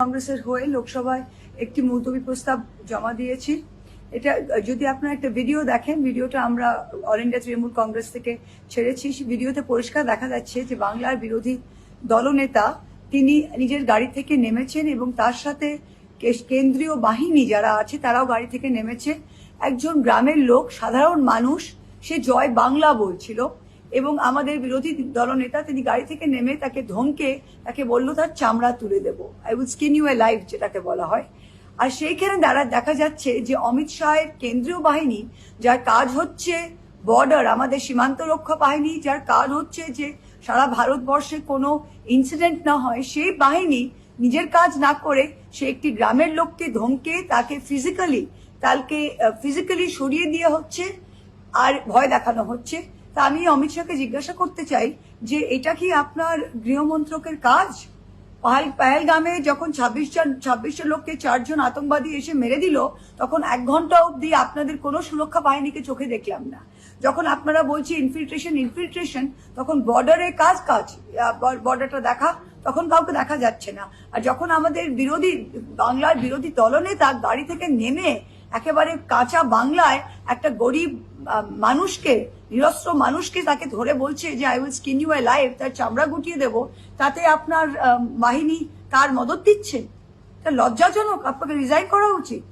কংগ্রেসের হয়ে লোকসভায় একটি মুলতবি প্রস্তাব জমা দিয়েছি। এটা যদি আপনারা একটা ভিডিও দেখেন, ভিডিওটা আমরা অল ইন্ডিয়া তৃণমূল কংগ্রেস থেকে ছেড়েছি। ভিডিওতে পরিষ্কার দেখা যাচ্ছে যে বাংলার বিরোধী দলনেতা তিনি নিজের গাড়ি থেকে নেমেছেন এবং তার সাথে কেন্দ্রীয় বাহিনী যারা আছে তারাও গাড়ি থেকে নেমেছে। একজন গ্রামের লোক, সাধারণ মানুষ, সে জয় বাংলা বলছিল এবং আমাদের বিরোধী দলনেতা তিনি গাড়ি থেকে নেমে তাকে ধমকে তাকে বলল তার চামড়া তুলে দেব, I will skin you alive যেটাকে বলা হয়। আর সেইখানে দেখা যাচ্ছে যে অমিত শাহের কেন্দ্রীয় বাহিনী, যার কাজ হচ্ছে বর্ডার, আমাদের সীমান্ত রক্ষা বাহিনী, যার কাজ হচ্ছে যে সারা ভারতবর্ষে কোনো ইনসিডেন্ট না হয়, সেই বাহিনী নিজের কাজ না করে সে একটি গ্রামের লোককে ধমকে তাকে ফিজিক্যালি সরিয়ে দিয়ে হচ্ছে আর ভয় দেখানো হচ্ছে। তা আমি অমিত শাহকে জিজ্ঞাসা করতে চাই যে এটা কি আপনার গৃহমন্ত্রকের কাজ? পাহেলগামে যখন 26টা লোককে 4 জন আতঙ্কবাদী এসে মেরে দিল, তখন 1 ঘন্টা অবধি আপনাদের কোনো সুরক্ষা বাহিনীকে চোখে দেখলাম না। যখন আপনারা বলছি ইনফিল্ট্রেশন, তখন বর্ডারের কাজ বর্ডারটা দেখা, তখন কাউকে দেখা যাচ্ছে না। আর যখন আমাদের বাংলার বিরোধী দলনেতা গাড়ি থেকে নেমে একেবারে কাঁচা বাংলায় একটা গরিব মানুষকে, নিরস্ত্র মানুষকে তাকে ধরে বলছে যে I will skin you alive, তার চামড়া গুটিয়ে দেবো, তাতে আপনার বাহিনী তার মদত দিচ্ছে। এটা লজ্জাজনক, আপনাকে রিজাইন করা উচিত।